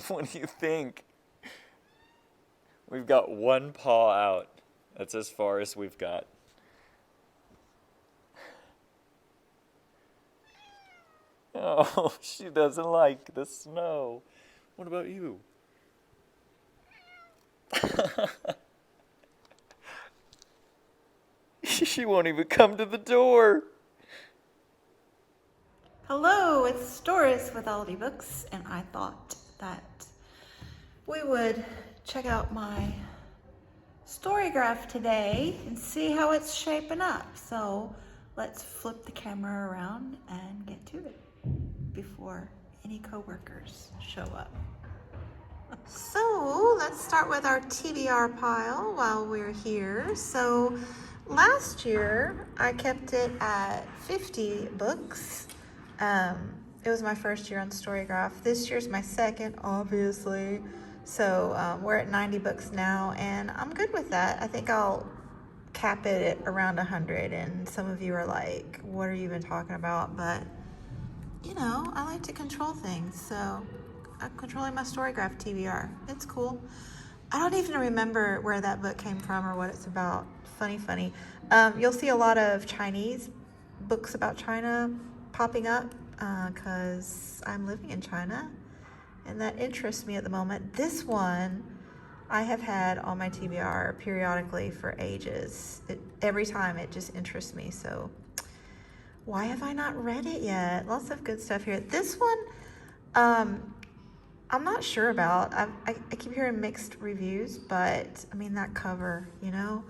What do you think? We've got one paw out. That's as far as we've got. Oh, she doesn't like the snow. What about you? She won't even come to the door. Hello, it's Doris with Aldi Books, and I thought that we would check out my Storygraph today and see how it's shaping up. So let's flip the camera around and get to it before any coworkers show up. So let's start with our TBR pile while we're here. So last year I kept it at 50 books. It was my first year on Storygraph. This year's my second, obviously. So we're at 90 books now, and I'm good with that. I think I'll cap it at around 100. And some of you are like, what are you even talking about? But you know, I like to control things, so I'm controlling my Storygraph TBR. It's cool. I don't even remember where that book came from or what it's about. Funny. You'll see a lot of Chinese books about China popping up because I'm living in China, and that interests me at the moment. This one I have had on my TBR periodically for ages. Every time it just interests me, so why have I not read it yet? Lots of good stuff here. This one, I'm not sure about. I keep hearing mixed reviews, but I mean, that cover, you know,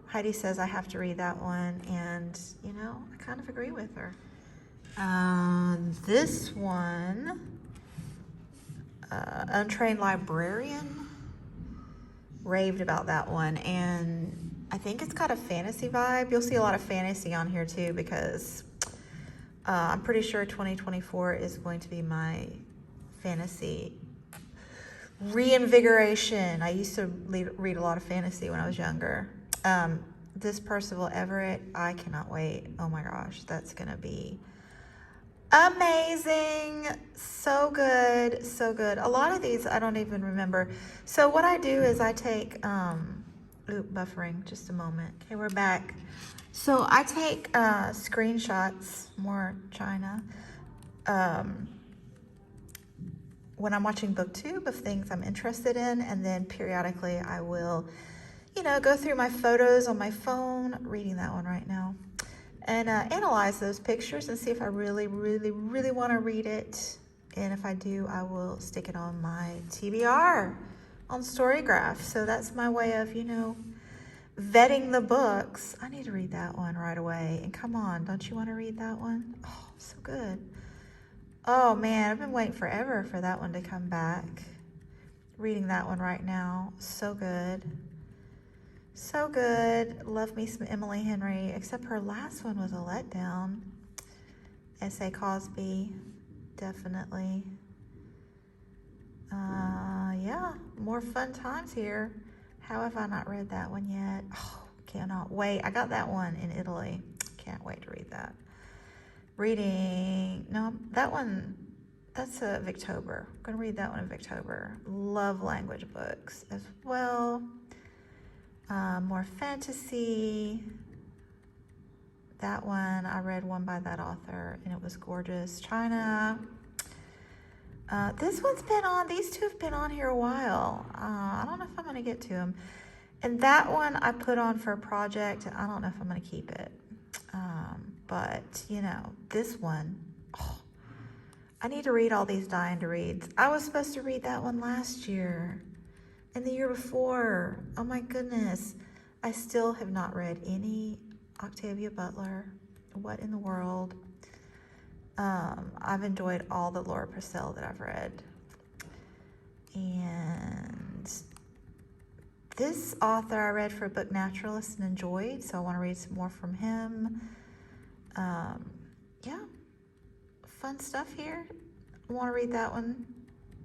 Heidi says I have to read that one, and you know, I kind of agree with her. This one, Untrained Librarian, raved about that one, and I think it's got a fantasy vibe. You'll see a lot of fantasy on here too, because I'm pretty sure 2024 is going to be my fantasy reinvigoration. I used to read a lot of fantasy when I was younger. This Percival Everett, I cannot wait. Oh my gosh, that's going to be amazing. So good. A lot of these I don't even remember. So what I do is I take, buffering, just a moment. Okay, we're back. So I take screenshots, more China, when I'm watching BookTube of things I'm interested in, and then periodically I will, you know, go through my photos on my phone, reading that one right now, and analyze those pictures and see if I really want to read it. And if I do, I will stick it on my TBR on Storygraph. So that's my way of, you know, vetting the books. I need to read that one right away. And come on, don't you want to read that one? Oh, so good. Oh man, I've been waiting forever for that one to come back. Reading that one right now. So good. Love me some Emily Henry, except her last one was a letdown. S.A. Cosby, definitely. Yeah, more fun times here. How have I not read that one yet? Oh, cannot wait. I got that one in Italy. Can't wait to read that. No, that one, that's a Victober. I'm going to read that one in Victober. Love language books as well. More fantasy. That one, I read one by that author, and it was gorgeous. China. This one's been on, these two have been on here a while. I don't know if I'm going to get to them. And that one I put on for a project, and I don't know if I'm going to keep it. But, you know, this one, oh, I need to read all these dying to reads. I was supposed to read that one last year and the year before. Oh my goodness. I still have not read any Octavia Butler. What in the world? I've enjoyed all the Laura Purcell that I've read. And this author I read for a Book Naturalist and enjoyed, so I want to read some more from him. Yeah, fun stuff here. I want to read that one.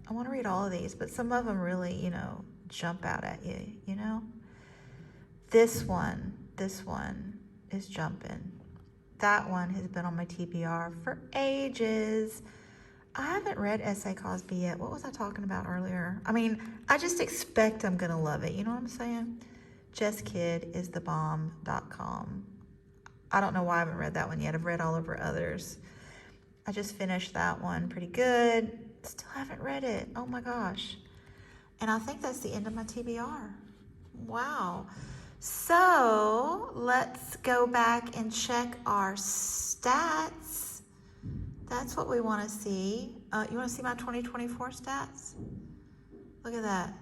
I want to read all of these, but some of them really, you know, jump out at you, you know? This one is jumping. That one has been on my TBR for ages. I haven't read S.A. Cosby yet. What was I talking about earlier? I mean, I just expect I'm going to love it. You know what I'm saying? JessKidIsTheBomb.com. I don't know why I haven't read that one yet. I've read all of her others. I just finished that one. Pretty good. Still haven't read it. Oh my gosh. And I think that's the end of my TBR. Wow. So let's go back and check our stats. That's what we want to see. You want to see my 2024 stats? Look at that.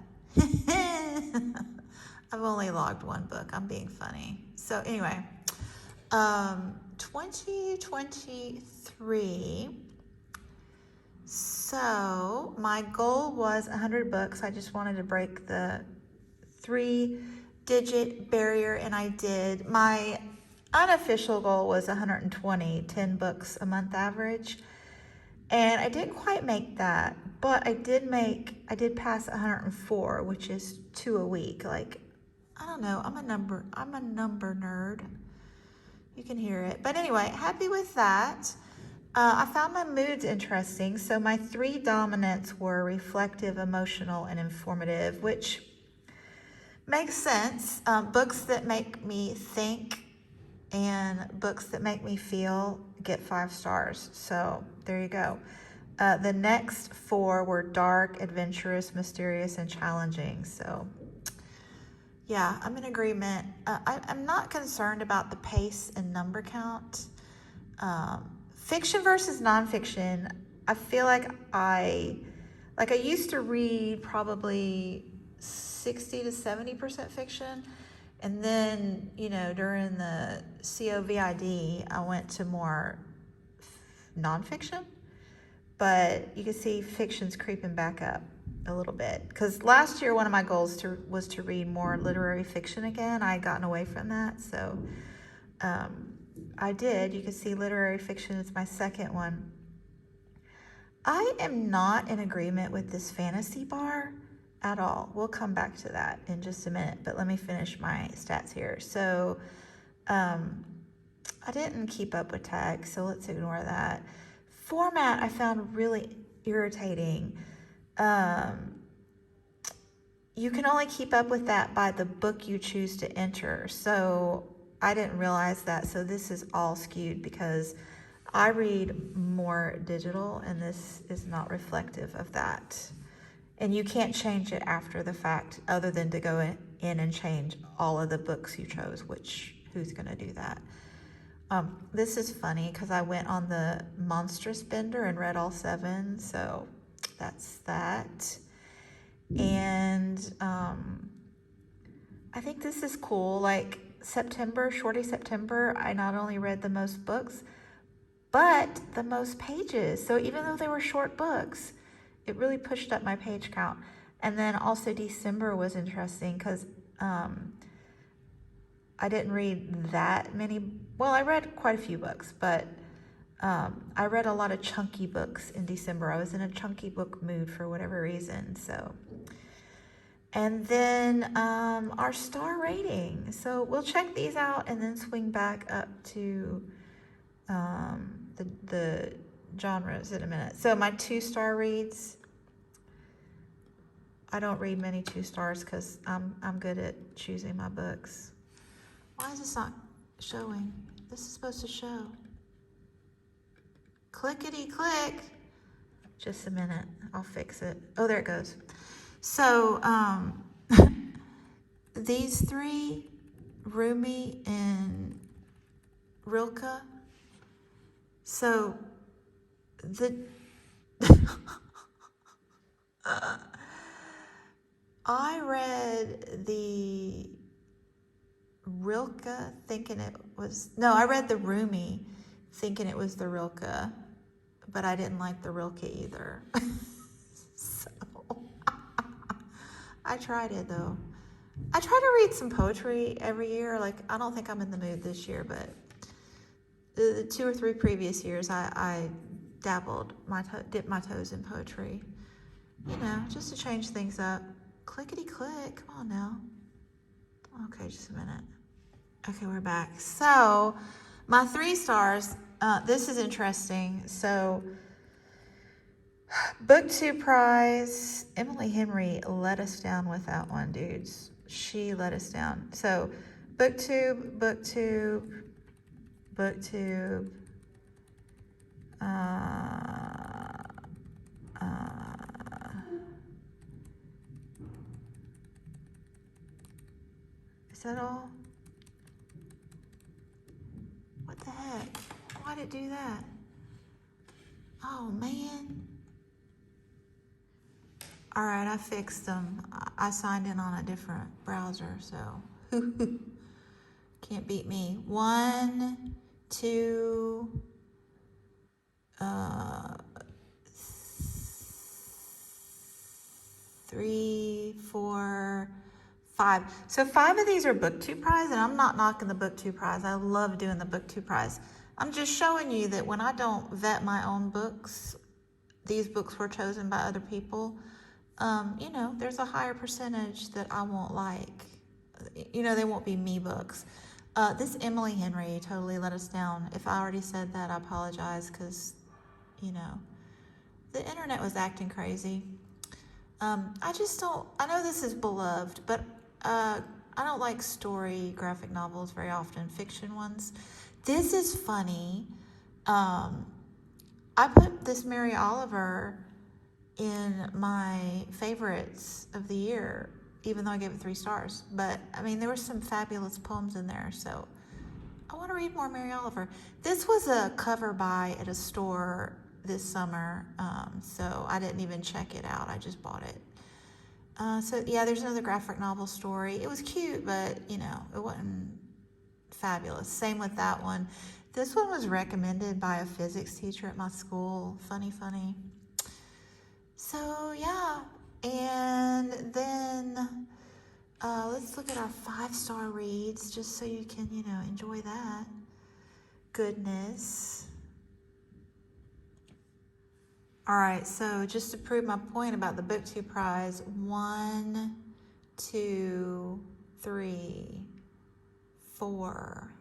I've only logged one book. I'm being funny. So anyway, 2023. So my goal was 100 books. I just wanted to break the 3-digit barrier, and I did. My unofficial goal was 120, 10 books a month average. And I didn't quite make that, but I did pass 104, which is 2 a week. Like, I don't know, I'm a number nerd. You can hear it. But anyway, happy with that. I found my moods interesting. So my 3 dominants were reflective, emotional, and informative, which makes sense. Books that make me think and books that make me feel get 5 stars. So there you go. The next 4 were dark, adventurous, mysterious, and challenging. So yeah, I'm in agreement. I'm not concerned about the pace and number count. Fiction versus nonfiction, I feel like I used to read probably 60 to 70% fiction. And then, during the COVID, I went to more nonfiction. But you can see fiction's creeping back up a little bit. Because last year, one of my goals was to read more literary fiction again. I had gotten away from that. So I did. You can see literary fiction is my second one. I am not in agreement with this fantasy bar at all. We'll come back to that in just a minute, but let me finish my stats here. So I didn't keep up with tags, so let's ignore that. Format I found really irritating. You can only keep up with that by the book you choose to enter. So I didn't realize that. So this is all skewed because I read more digital, and this is not reflective of that. And you can't change it after the fact other than to go in and change all of the books you chose, which who's going to do that? This is funny because I went on the monstrous bender and read all 7, so that's that. And I think this is cool. Like Shorty September, I not only read the most books, but the most pages. So even though they were short books, it really pushed up my page count. And then also December was interesting because I didn't read that many. Well, I read quite a few books, but I read a lot of chunky books in December. I was in a chunky book mood for whatever reason. So, and then our star rating. So we'll check these out and then swing back up to the genres in a minute. So my 2-star reads. I don't read many 2 stars because I'm good at choosing my books. Why is this not showing? This is supposed to show. Clickety click. Just a minute. I'll fix it. Oh, there it goes. So these 3, Rumi and Rilke. So the I read the Rilke thinking it was, no, I read the Rumi thinking it was the Rilke, but I didn't like the Rilke either. So I tried it though. I try to read some poetry every year. Like, I don't think I'm in the mood this year, but the 2 or 3 previous years, I dabbled, dipped my toes in poetry, just to change things up. Clickety click, come on now. Okay, just a minute. Okay, we're back. So my 3 stars, this is interesting. So Book 2 prize. Emily Henry let us down with that one, dudes. She let us down. So, BookTube, BookTube, BookTube. Is that all? What the heck? Why did it do that? Oh, man. All right, I fixed them. I signed in on a different browser, so can't beat me. 1, 2, 3, 4, 5. So 5 of these are book 2 prize, and I'm not knocking the book 2 prize. I love doing the book 2 prize. I'm just showing you that when I don't vet my own books, these books were chosen by other people. There's a higher percentage that I won't like. They won't be me books. This Emily Henry totally let us down. If I already said that, I apologize because, the internet was acting crazy. I know this is beloved, but I don't like story graphic novels very often, fiction ones. This is funny. I put this Mary Oliver in my favorites of the year, even though I gave it 3 stars. But, there were some fabulous poems in there, so I want to read more Mary Oliver. This was a cover buy at a store this summer, so I didn't even check it out. I just bought it. There's another graphic novel story. It was cute, but, it wasn't fabulous. Same with that one. This one was recommended by a physics teacher at my school. Funny. So, yeah. And then let's look at our 5-star reads just so you can, enjoy that goodness. All right, so just to prove my point about the Book 2 prize, 1, 2, 3, 4.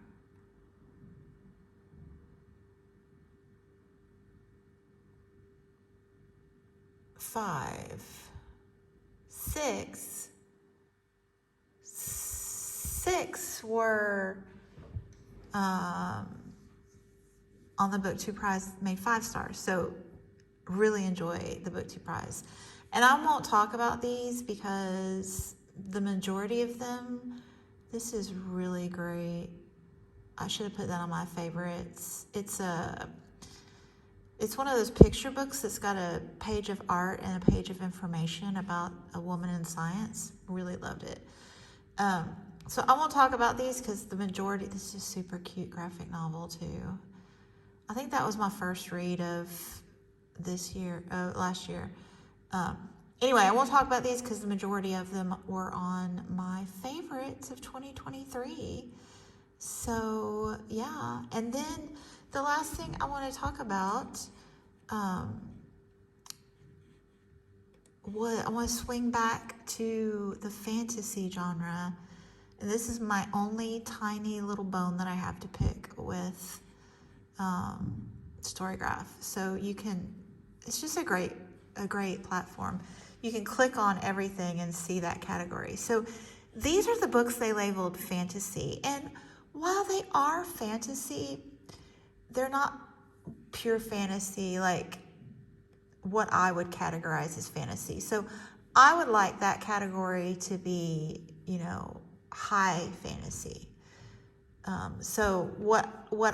5, 6. 6 were on the Book 2 prize, made 5 stars. So really enjoy the Book 2 prize. And I won't talk about these because the majority of them, this is really great. I should have put that on my favorites. It's one of those picture books that's got a page of art and a page of information about a woman in science. Really loved it. So I won't talk about these because the majority, this is a super cute graphic novel too. I think that was my first read of last year. Anyway, I won't talk about these because the majority of them were on my favorites of 2023. So, yeah. And then the last thing I want to talk about, I want to swing back to the fantasy genre. And this is my only tiny little bone that I have to pick with Storygraph. So it's just a great platform. You can click on everything and see that category. So these are the books they labeled fantasy. And while they are fantasy, they're not pure fantasy like what I would categorize as fantasy. So I would like that category to be, high fantasy. So what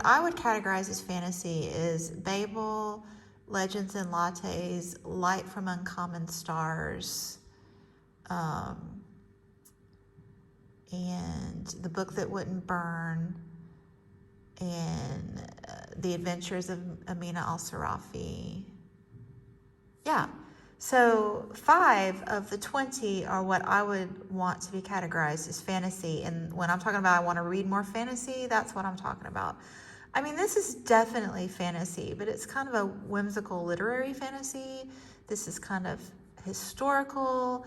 I would categorize as fantasy is Babel, Legends and Lattes, Light from Uncommon Stars, and The Book That Wouldn't Burn, and The Adventures of Amina al-Sarafi. Yeah. So 5 of the 20 are what I would want to be categorized as fantasy. And when I'm talking about I want to read more fantasy, that's what I'm talking about. This is definitely fantasy, but it's kind of a whimsical literary fantasy. This is kind of historical.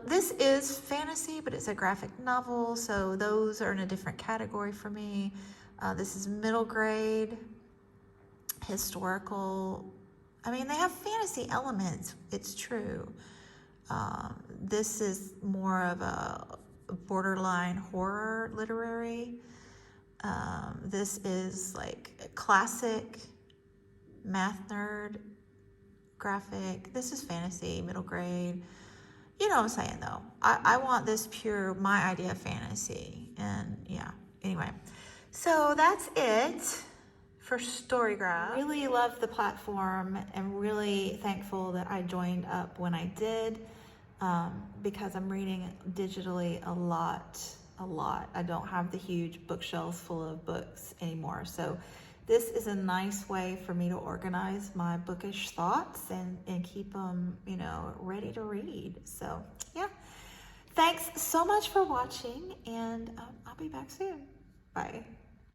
This is fantasy, but it's a graphic novel, so those are in a different category for me. This is middle grade, historical. I mean, they have fantasy elements, it's true. This is more of a borderline horror literary. This is like a classic math nerd graphic. This is fantasy, middle grade. You know what I'm saying, though. I want this pure, my idea of fantasy. And yeah, anyway. So that's it for Storygraph. Really love the platform and really thankful that I joined up when I did, because I'm reading digitally a lot. I don't have the huge bookshelves full of books anymore. So this is a nice way for me to organize my bookish thoughts and keep them, ready to read. So yeah, thanks so much for watching, and I'll be back soon. Bye.